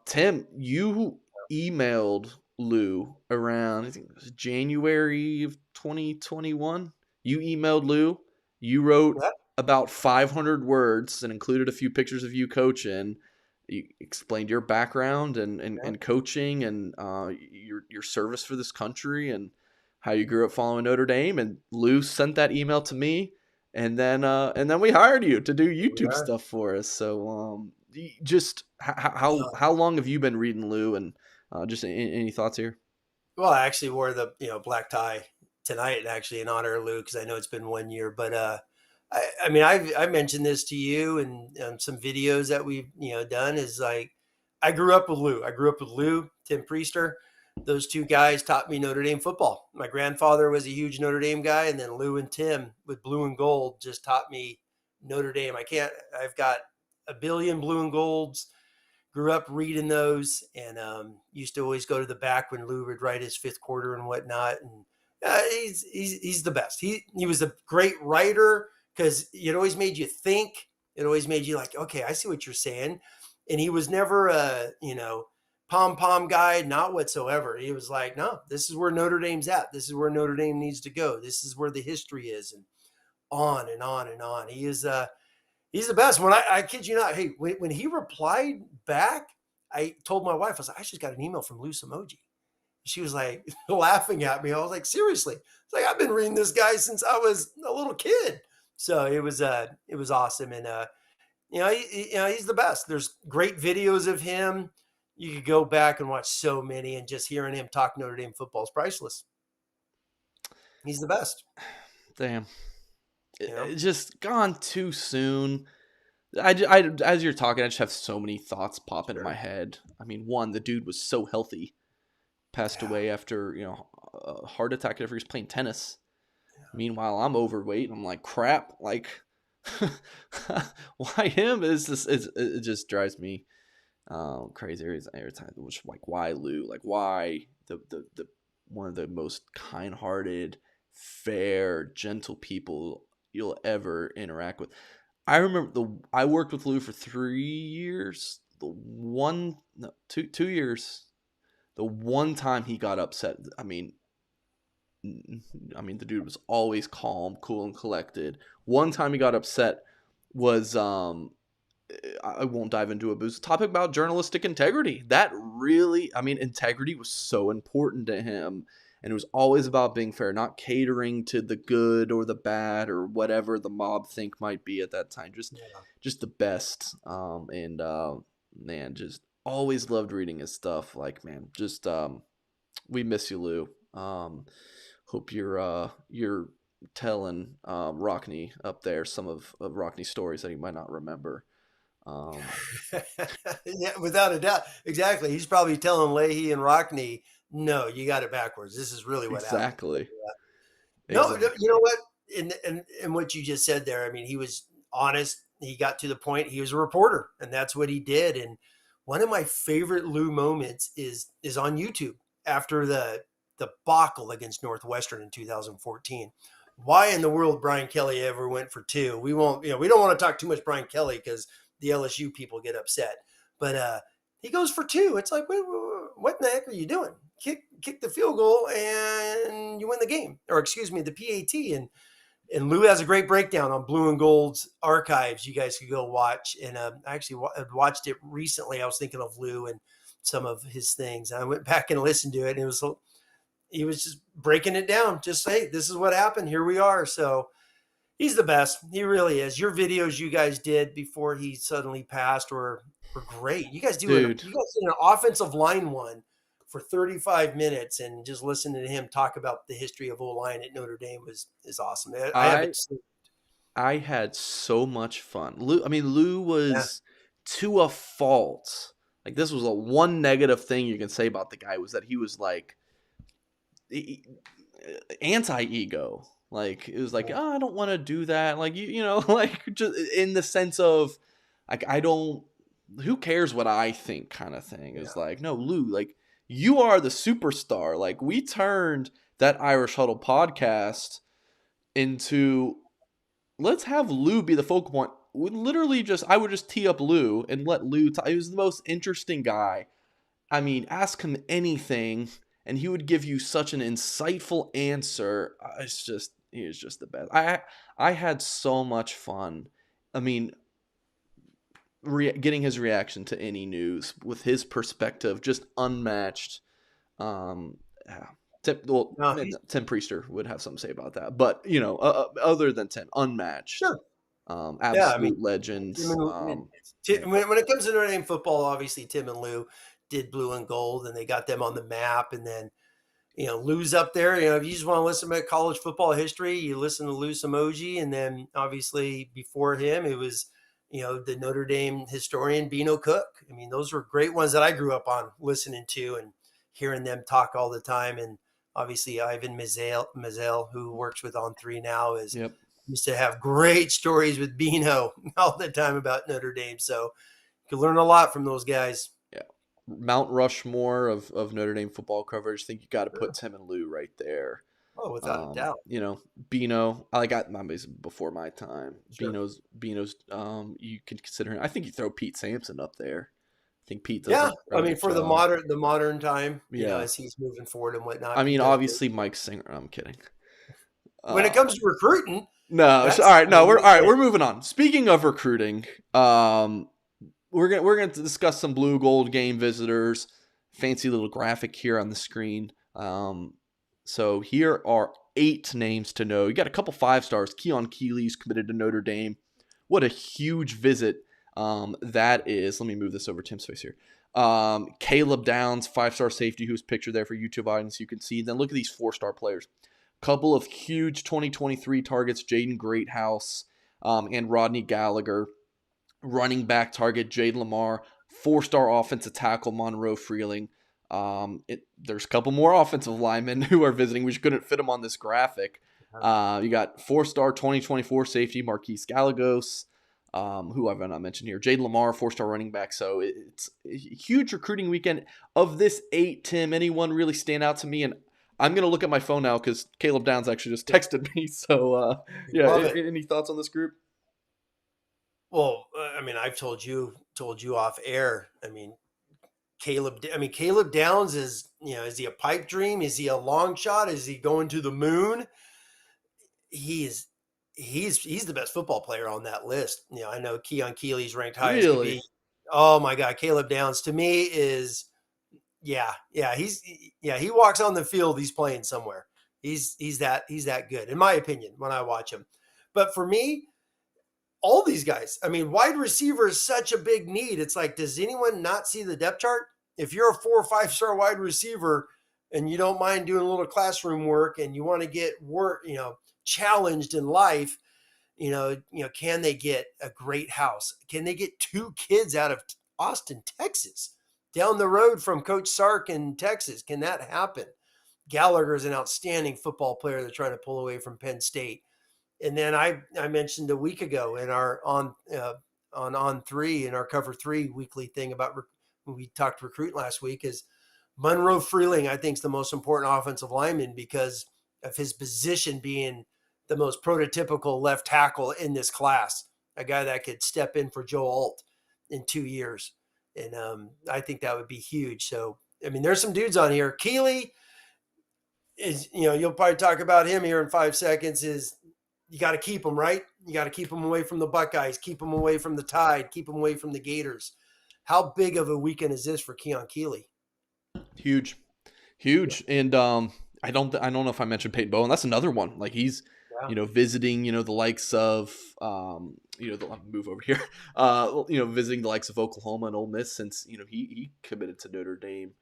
Tim, you emailed Lou around, I think it was January of 2021. You emailed Lou. You wrote Yeah. about 500 words and included a few pictures of you coaching. You explained your background and coaching and your service for this country and how you grew up following Notre Dame. And Lou sent that email to me, and then we hired you to do YouTube Yeah. stuff for us. So just how long have you been reading Lou, and just any thoughts here? Well, I actually wore the black tie tonight, actually in honor of Lou, because I know it's been 1 year. But I mean, I mentioned this to you and some videos that we've done. Is like I grew up with Lou. I grew up with Lou, Tim Priester. Those two guys taught me Notre Dame football. My grandfather was a huge Notre Dame guy, and then Lou and Tim with blue and gold just taught me Notre Dame. I've got a billion blue and golds. Grew up reading those, and used to always go to the back when Lou would write his fifth quarter and whatnot. And he's the best. He was a great writer because it always made you think. It always made you like, okay, I see what you're saying. And he was never a pom pom guy, not whatsoever. He was like, no, this is where Notre Dame's at. This is where Notre Dame needs to go. This is where the history is, and on and on and on. He's the best. When I kid you not, hey, when he replied back, I told my wife, I was like, I just got an email from Loose Emoji. She was like laughing at me. I was like, seriously? It's like, I've been reading this guy since I was a little kid. So it was awesome. And, he's the best. There's great videos of him. You could go back and watch so many, and just hearing him talk Notre Dame football is priceless. He's the best. Damn, You know? it just gone too soon. As you're talking, I just have so many thoughts pop into my head. I mean, one, the dude was so healthy, passed Yeah. away after a heart attack after he was playing tennis. Meanwhile, I'm overweight. And I'm like, crap. Like, why him? It just drives me crazy every time. Which, like, why Lou? Like, why the one of the most kind-hearted, fair, gentle people you'll ever interact with. I remember I worked with Lou for 3 years. The one no 2 years. The one time he got upset, the dude was always calm, cool, and collected. One time he got upset was I won't dive into it, but it was a topic about journalistic integrity. That really, integrity was so important to him. And it was always about being fair, not catering to the good or the bad or whatever the mob think might be at that time. Just the best. Man, just always loved reading his stuff. Like, man, just we miss you, Lou. Hope you're telling Rockney up there some of Rockney's stories that he might not remember. Yeah, without a doubt. Exactly. He's probably telling Leahy and Rockney, no, you got it backwards. This is really what happened. Exactly. No, Exactly. you know what? And what you just said there, I mean, he was honest. He got to the point. He was a reporter, and that's what he did. And one of my favorite Lou moments is on YouTube after the debacle against Northwestern in 2014. Why in the world Brian Kelly ever went for two? We won't, we don't want to talk too much Brian Kelly because the LSU people get upset. But he goes for two. It's like, what in the heck are you doing? Kick the field goal and you win the game, or excuse me, the PAT. And Lou has a great breakdown on Blue and Gold's archives. You guys could go watch. And I actually watched it recently. I was thinking of Lou and some of his things. And I went back and listened to it, and it was he was just breaking it down. Just say, this is what happened. Here we are. So he's the best. He really is. Your videos you guys did before he suddenly passed were great. Dude, You guys did an offensive line one for 35 minutes, and just listening to him talk about the history of O-line at Notre Dame is awesome. I I haven't seen. I had so much fun. Lou Yeah. was to a fault. Like this was a one negative thing you can say about the guy was that he was like anti-ego. Like it was like, oh, I don't want to do that. Like you know, like just in the sense of like I don't. Who cares what I think? Kind of thing. Yeah. Is like no, Lou. Like you are the superstar. Like we turned that Irish Huddle podcast into let's have Lou be the focal point. Would literally just I would just tee up Lou and let Lou. He was the most interesting guy. I mean, ask him anything, and he would give you such an insightful answer. It's just he was just the best. I had so much fun. I mean, getting his reaction to any news with his perspective, just unmatched. Yeah. No, Tim Priester would have something to say about that, but you know, other than Tim, unmatched, sure. Yeah, I mean, absolute legend. Tim Yeah, when it comes to Notre Dame football, obviously Tim and Lou did blue and gold, and they got them on the map. And then Lou's up there. If you just want to listen to college football history, you listen to Lou Emoji, and then obviously before him, it was the Notre Dame historian Beano Cook. I mean, those were great ones that I grew up on listening to and hearing them talk all the time. And obviously Ivan Mazel, who works with On3 now, is yep, used to have great stories with Beano all the time about Notre Dame. So you can learn a lot from those guys. yeah. Mount Rushmore of Notre Dame football coverage. I think you got to put Tim and Lou right there. Oh, without a doubt. You know, Beano. I got my before my time. Sure. Beano's. You can consider him. I think you throw Pete Sampson up there. I think Pete does Yeah, a I rather mean, good for job. the modern time, Yeah. as he's moving forward and whatnot, I he mean, does great. obviously Mike Singer. I'm kidding. When it Uh, comes to recruiting, no, all that's right. No, we're all right. it. We're moving on. Speaking of recruiting, we're gonna discuss some blue gold game visitors. Fancy little graphic here on the screen. So here are 8 names to know. You got a couple 5-stars. Keon Keeley's committed to Notre Dame. What a huge visit that is. Let me move this over Tim's face here. Caleb Downs, 5-star safety, who's pictured there for YouTube audience. You can see. Then look at these 4-star players. Couple of huge 2023 targets: Jaden Greathouse and Rodney Gallagher. Running back target Jade Lamar, 4-star offensive tackle Monroe Freeling. There's a couple more offensive linemen who are visiting. We just couldn't fit them on this graphic. You got 4-star 2024 safety Marquise Gallegos, who I've not mentioned here. Jade Lamar, 4-star running back. So it's a huge recruiting weekend. Of this 8, Tim, anyone really stand out to me? And I'm going to look at my phone now because Caleb Downs actually just texted me. So, yeah, Love it. any thoughts on this group? Well, I mean, I've told you off air. I mean, Caleb Downs is he a pipe dream? Is he a long shot? Is he going to the moon? He's he's the best football player on that list. I know Keon Keeley's ranked high as could Really? be. Oh my God, Caleb Downs to me is he walks on the field, he's playing somewhere. He's that good in my opinion when I watch him. But for me, all these guys, I mean, wide receiver is such a big need. It's like, does anyone not see the depth chart? If you're a 4 or 5-star wide receiver and you don't mind doing a little classroom work and you want to get challenged in life, can they get a great house? Can they get 2 kids out of Austin, Texas, down the road from Coach Sark in Texas? Can that happen? Gallagher is an outstanding football player they're trying to pull away from Penn State. And then I mentioned a week ago in our on 3 in our cover 3 weekly thing about when we talked recruit last week is Monroe Freeling. I think is the most important offensive lineman because of his position being the most prototypical left tackle in this class, a guy that could step in for Joe Alt in 2 years. And I think that would be huge. So, I mean, there's some dudes on here. Keeley is, you'll probably talk about him here in 5 seconds, is you got to keep them, right? You got to keep them away from the Buckeyes, keep them away from the Tide, keep them away from the Gators. How big of a weekend is this for Keon Keeley? Huge. And I don't know if I mentioned Peyton Bowen. That's another one. Like he's, Yeah. visiting, the likes of, I'll move over here, visiting the likes of Oklahoma and Ole Miss since, he committed to Notre Dame.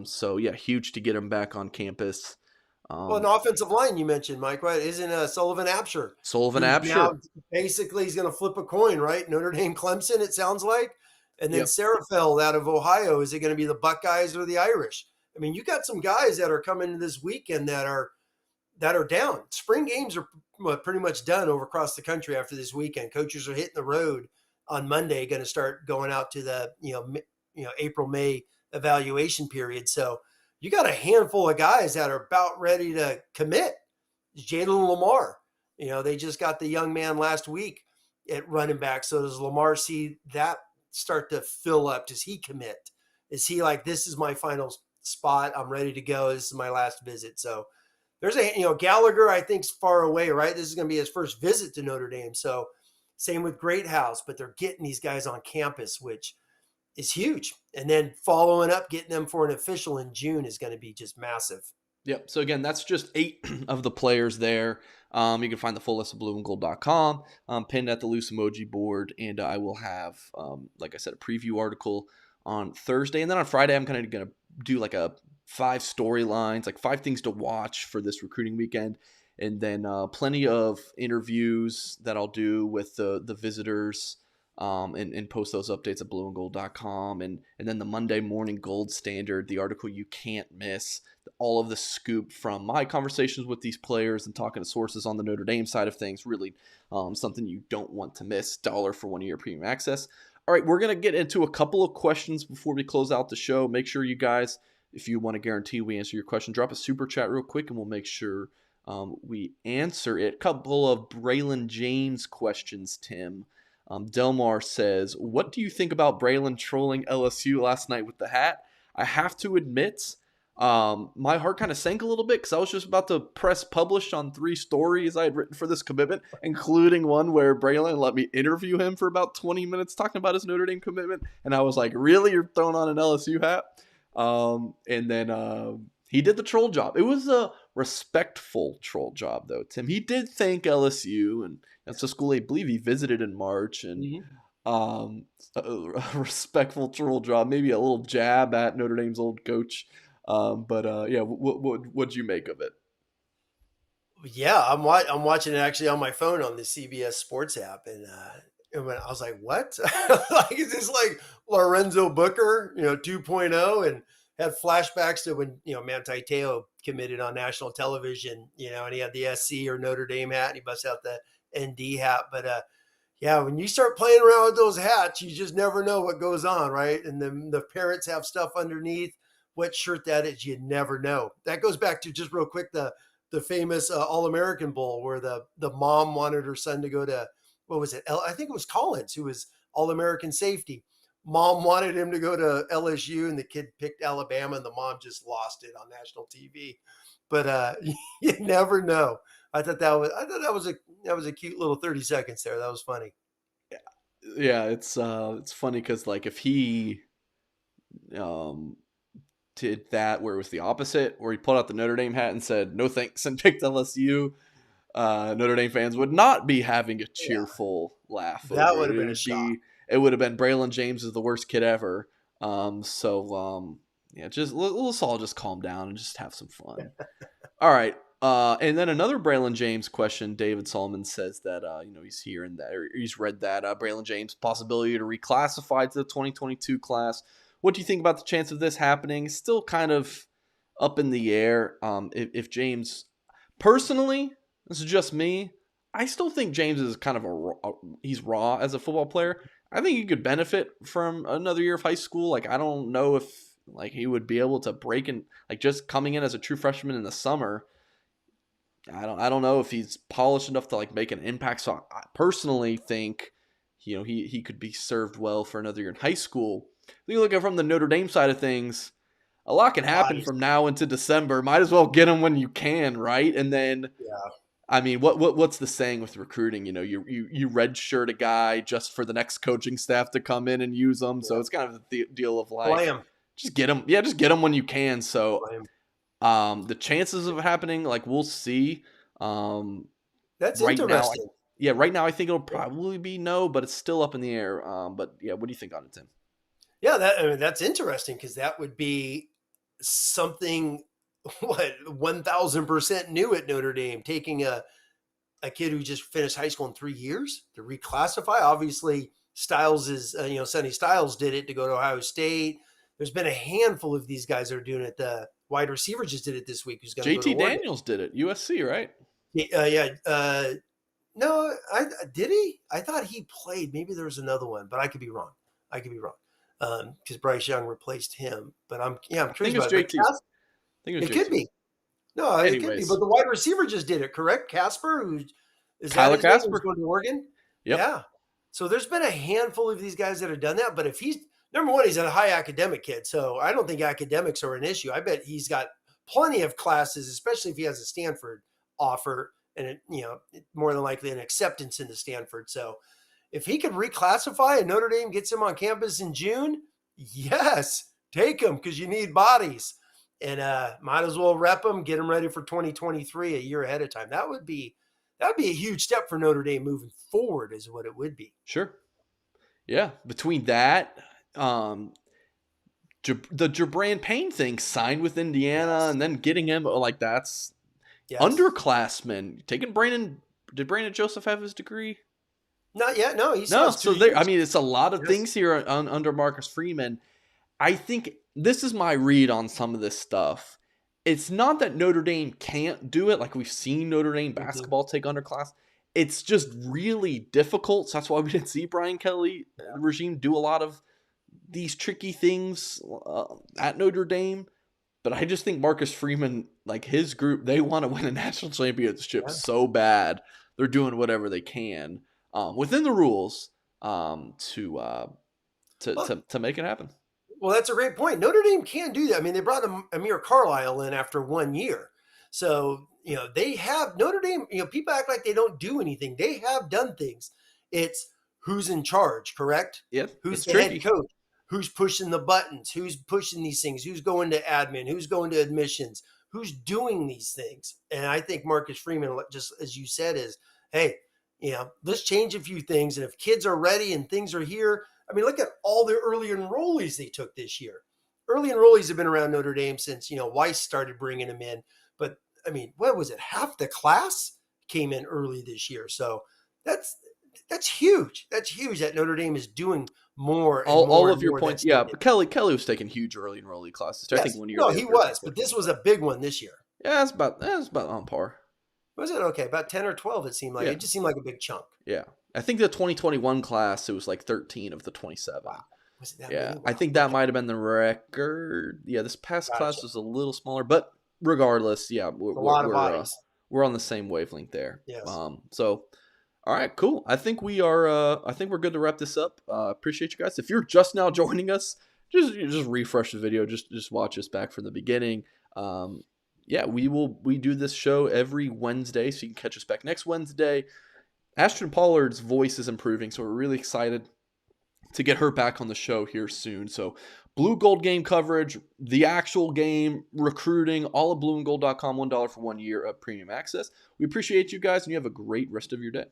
So yeah, huge to get him back on campus. Well, an Um, offensive line you mentioned, Mike, right? Isn't Sullivan Absher, Sullivan who's now Absher. basically he's going to flip a coin, right? Notre Dame, Clemson, it sounds like. And then Yep. Sarafeld out of Ohio. Is it going to be the Buckeyes or the Irish? I mean, you got some guys that are coming this weekend that are down. Spring games are pretty much done over across the country after this weekend. Coaches are hitting the road on Monday, going to start going out to the April May evaluation period. So you got a handful of guys that are about ready to commit. Jalen Lamar, they just got the young man last week at running back. So does Lamar see that start to fill up? Does he commit? Is he like, this is my final spot? I'm ready to go. This is my last visit. So there's Gallagher, I think, is far away, right? This is going to be his first visit to Notre Dame. So same with Greathouse, but they're getting these guys on campus, which is huge. And then following up, getting them for an official in June is going to be just massive. Yep. So again, that's just 8 of the players there. You can find the full list at blueandgold.com, pinned at the loose emoji board. And I will have, like I said, a preview article on Thursday. And then on Friday, I'm kind of going to do like a 5 storylines, like 5 things to watch for this recruiting weekend. And then plenty of interviews that I'll do with the visitors, and post those updates at blueandgold.com. And then the Monday morning gold standard, the article you can't miss, all of the scoop from my conversations with these players and talking to sources on the Notre Dame side of things. Really something you don't want to miss. $1 for 1 year premium access. All right, we're going to get into a couple of questions before we close out the show. Make sure you guys, if you want to guarantee we answer your question, drop a super chat real quick and we'll make sure we answer it. Couple of Braylon James questions, Tim. Delmar says, what do you think about Braylon trolling LSU last night with the hat? I have to admit, my heart kind of sank a little bit because I was just about to press publish on 3 stories I had written for this commitment, including one where Braylon let me interview him for about 20 minutes talking about his Notre Dame commitment. And I was like, really? You're throwing on an LSU hat? And then he did the troll job. It was a respectful troll job, though, Tim. He did thank LSU, and that's a school I believe he visited in March, and a respectful troll job, maybe a little jab at Notre Dame's old coach. But yeah, what'd you make of it? Yeah, I'm watching it actually on my phone on the CBS Sports app, and when I was like, "What? Like, is this like Lorenzo Booker, 2.0?" And had flashbacks to when Manti Te'o committed on national television, and he had the SC or Notre Dame hat, and he busts out the ND hat. But yeah, when you start playing around with those hats, you just never know what goes on, right? And then the parents have stuff underneath. What shirt that is, you never know. That goes back to, just real quick, the famous All American Bowl where the mom wanted her son to go to, what was it? I think it was Collins, who was All American safety. Mom wanted him to go to LSU, and the kid picked Alabama, and the mom just lost it on national TV. But you never know. I thought that was a cute little 30 seconds there. That was funny. Yeah, it's funny because like if he um did that where it was the opposite, where he pulled out the Notre Dame hat and said no thanks and picked LSU, Notre Dame fans would not be having a Yeah, cheerful laugh that over would it. have been a shock. It would have been Braylon James is the worst kid ever. Yeah, just let's all just calm down and just have some fun. All right. And then another Braylon James question. David Solomon says that he's hearing that, or he's read that Braylon James possibility to reclassify to the 2022 class. What do you think about the chance of this happening? Still kind of up in the air. If James, personally, this is just me. I still think James is kind of he's raw as a football player. I think he could benefit from another year of high school. Like I don't know if like he would be able to break in, like just coming in as a true freshman in the summer. I don't know if he's polished enough to like make an impact. So I personally think, he could be served well for another year in high school. You look at it from the Notre Dame side of things, a lot can happen Bodies. from now into December. Might as well get him when you can, right? And then, Yeah. I mean, what's the saying with recruiting? You redshirt a guy just for the next coaching staff to come in and use them. So Yeah. it's kind of the deal of like, Play him. just get him. Yeah, just get him when you can. So Play him. The chances of it happening, like we'll see. Um, That's right now, interesting. yeah, right now I think it'll probably be no, but it's still up in the air. But yeah, what do you think on it, Tim? Yeah, that I mean, that's interesting because that would be something what 1,000% new at Notre Dame, taking a kid who just finished high school in 3 years to reclassify. Obviously, Styles is Sonny Styles did it to go to Ohio State. There's been a handful of these guys that are doing it. The wide receiver just did it this week. Who's going to go to JT Oregon? Daniels did it, USC, right? Yeah. No, I did he? I thought he played. Maybe there was another one, but I could be wrong. I could be wrong because Bryce Young replaced him. But I'm I curious think it was about it. But JT. I think it was It could JT. be. No, it could be. But Anyways, the wide receiver just did it, correct? Casper, who is that Tyler his name? Who's Casper. going to Oregon? Yep. Yeah. So there's been a handful of these guys that have done that. But if he's number one, he's a high academic kid. So I don't think academics are an issue. I bet he's got plenty of classes, especially if he has a Stanford offer and more than likely an acceptance into Stanford. So if he could reclassify and Notre Dame gets him on campus in June, yes, take him because you need bodies. And might as well rep them, get them ready for 2023 a year ahead of time. That would be a huge step for Notre Dame moving forward, is what it would be. Sure. Yeah. Between that, the Jabran Payne thing, signed with Indiana, Yes. and then getting him like that's Yes. underclassmen. Taking Brandon. Did Brandon Joseph have his degree? Not yet. No, he still No. has So 2 there. I years. mean, it's a lot of Yes. things here under Marcus Freeman. I think this is my read on some of this stuff. It's not that Notre Dame can't do it. Like we've seen Notre Dame Mhm. basketball take underclass. It's just really difficult. So that's why we didn't see Brian Kelly regime do a lot of these tricky things at Notre Dame. But I just think Marcus Freeman, like his group, they want to win a national championship Yeah. so bad. They're doing whatever they can within the rules to make it happen. Well, that's a great point. Notre Dame can do that. I mean, they brought Amir Carlisle in after 1 year. So, they have Notre Dame, people act like they don't do anything. They have done things. It's who's in charge, correct? Yeah, Who's it's the head tricky. coach? Who's pushing the buttons? Who's pushing these things? Who's going to admin? Who's going to admissions? Who's doing these things? And I think Marcus Freeman, just as you said, is hey, let's change a few things. And if kids are ready and things are here, I mean, look at all the early enrollees they took this year. Early enrollees have been around Notre Dame since, Weiss started bringing them in. But I mean, what was it? Half the class came in early this year. So that's huge. That's huge that Notre Dame is doing more and All more of and your more points. that's Yeah, needed. but Kelly was taking huge early enrollee classes too. I think Yes. 1 year No, they he had 13, was, but 14. this was a big one this year. Yeah, that's about on par. Was it okay? About 10 or 12, it seemed like. Yeah, It just seemed like a big chunk. yeah. I think the 2021 class, it was like 13 of the 27. Wow. Was it that Yeah, many? Wow. I think that Okay. might have been the record. Yeah, this past Gotcha. class was a little smaller, but regardless, yeah, A lot of bodies. we're on the same wavelength there. Yes. So all right, cool. I think I think we're good to wrap this up. Appreciate you guys. If you're just now joining us, just refresh the video. Just watch us back from the beginning. Yeah, we do this show every Wednesday, so you can catch us back next Wednesday. Ashton Pollard's voice is improving, so we're really excited to get her back on the show here soon. So Blue Gold game coverage, the actual game, recruiting, all at blueandgold.com, $1 for 1 year of premium access. We appreciate you guys, and you have a great rest of your day.